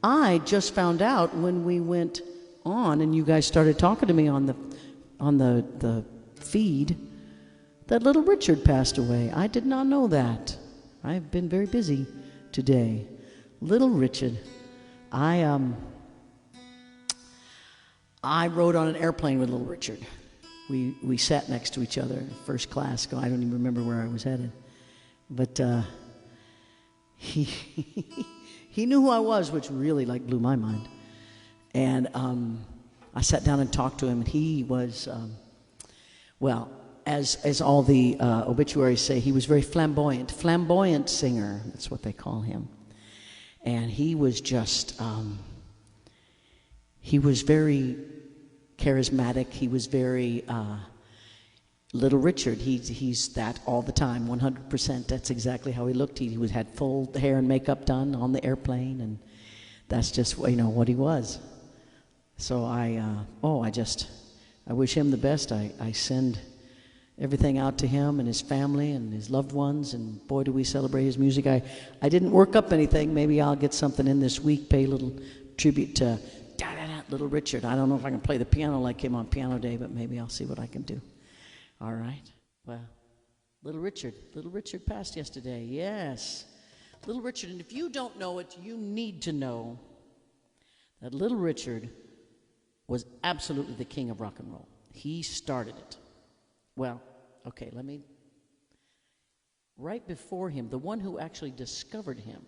I just found out when we went on and you guys started talking to me on the feed that little Richard passed away. I did not know that. I've been very busy today. Little Richard. I rode on an airplane with little Richard. We sat next to each other, first class. I don't even remember where I was headed. But he knew who I was, which really blew my mind. And I sat down and talked to him, and he was, well, as all the obituaries say, he was very flamboyant singer. That's what they call him. And he was just, he was very charismatic. He was very Little Richard. He's that all the time, 100%. That's exactly how he looked. He had full hair and makeup done on the airplane, and that's just what he was. So I wish him the best. I send everything out to him and his family and his loved ones, and boy, do we celebrate his music. I didn't work up anything. Maybe I'll get something in this week, pay a little tribute to Little Richard. I don't know if I can play the piano like him on Piano Day, but maybe I'll see what I can do. All right. Well, Little Richard passed yesterday. Yes. Little Richard, and if you don't know it, you need to know that Little Richard was absolutely the king of rock and roll. He started it. Well, okay, right before him, the one who actually discovered him,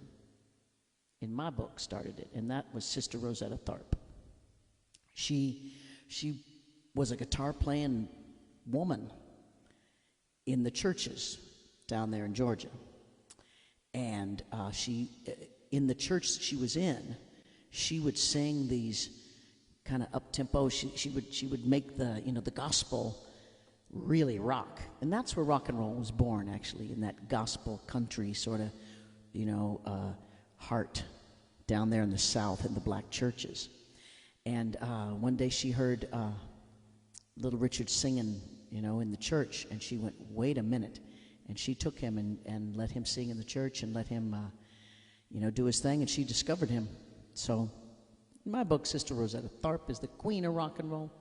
in my book, started it, and that was Sister Rosetta Tharpe. She was a guitar-playing woman in the churches down there in Georgia. And in the church she was in, she would sing these kind of up-tempo. She would make the gospel really rock. And that's where rock and roll was born, actually, in that gospel country sort of, heart down there in the South in the black churches. And one day she heard Little Richard singing, in the church, and she went, wait a minute. And she took him and let him sing in the church and let him, do his thing, and she discovered him. So in my book, Sister Rosetta Tharpe is the queen of rock and roll.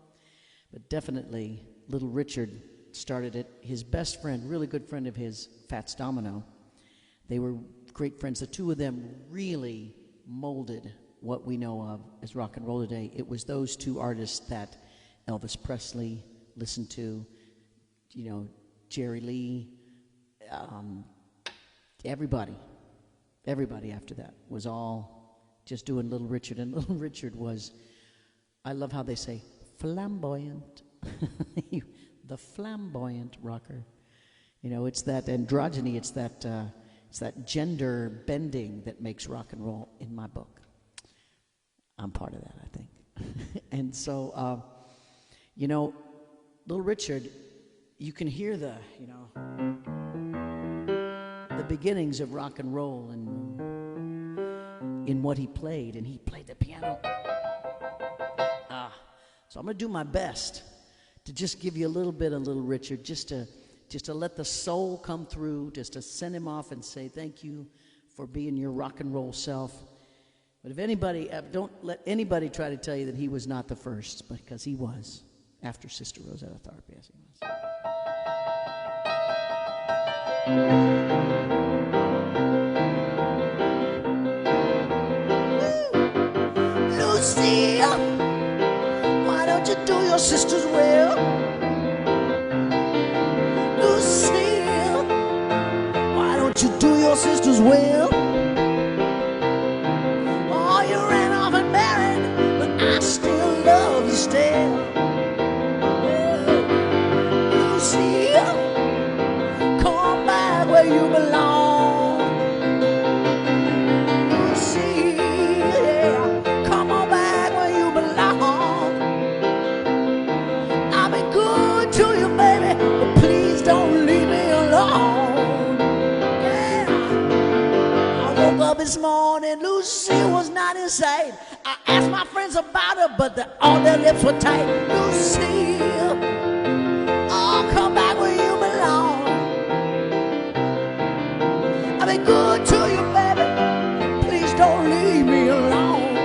But definitely, Little Richard started it. His best friend, really good friend of his, Fats Domino, they were great friends. The two of them really molded what we know of as rock and roll today. It was those two artists that Elvis Presley listened to, Jerry Lee, everybody after that was all just doing Little Richard. And Little Richard was, I love how they say, flamboyant. The flamboyant rocker. It's that androgyny, it's that gender bending that makes rock and roll in my book. I'm part of that, I think. And so, Little Richard, you can hear the beginnings of rock and roll and in what he played, and he played the piano. So I'm going to do my best to just give you a little bit of Little Richard, just to let the soul come through, just to send him off and say thank you for being your rock and roll self. But if anybody, don't let anybody try to tell you that he was not the first, because he was. After Sister Rosetta Tharpe, yes, he was. Lucille, why don't you do your sisters well? Lucille, why don't you do your sisters well? Oh, you ran off and married, but I still love you still. Lucille, come back where you belong. Lucille, yeah, come on back where you belong. I've been good to you, baby, but please don't leave me alone. Yeah. I woke up this morning, Lucille was not in sight. I asked my friends about her, but all their lips were tight. Lucille, oh, come back where you belong. I've been good to you, baby. Please don't leave me alone.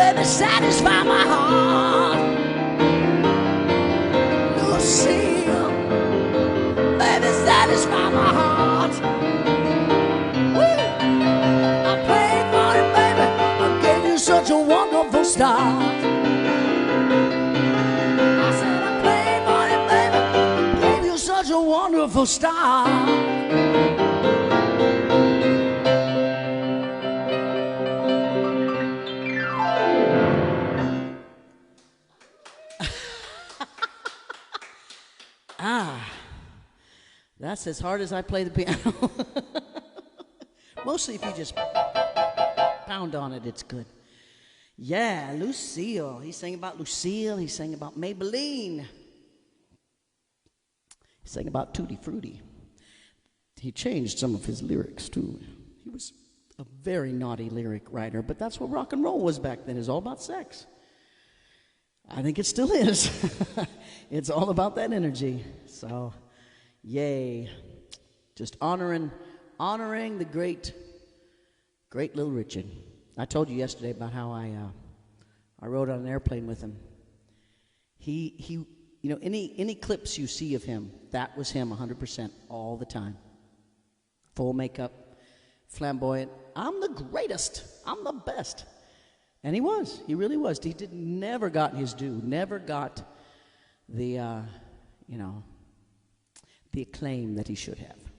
baby, satisfy my heart. Lucille, baby, satisfy my heart. Woo! I prayed for it, baby, I gave you such a wonderful start. I said I prayed for it, baby, I gave you such a wonderful start. That's as hard as I play the piano. Mostly if you just pound on it, it's good. Yeah, Lucille. He sang about Lucille. He sang about Maybelline. He sang about Tutti Frutti. He changed some of his lyrics, too. He was a very naughty lyric writer, but that's what rock and roll was back then. It was all about sex. I think it still is. It's all about that energy. So, yay. Just honoring the great Little Richard. I told you yesterday about how I rode on an airplane with him. He you know, any clips you see of him, that was him 100% all the time. Full makeup, flamboyant. I'm the greatest. I'm the best. And he was. He really was. He never got his due. Never got the, the acclaim that he should have.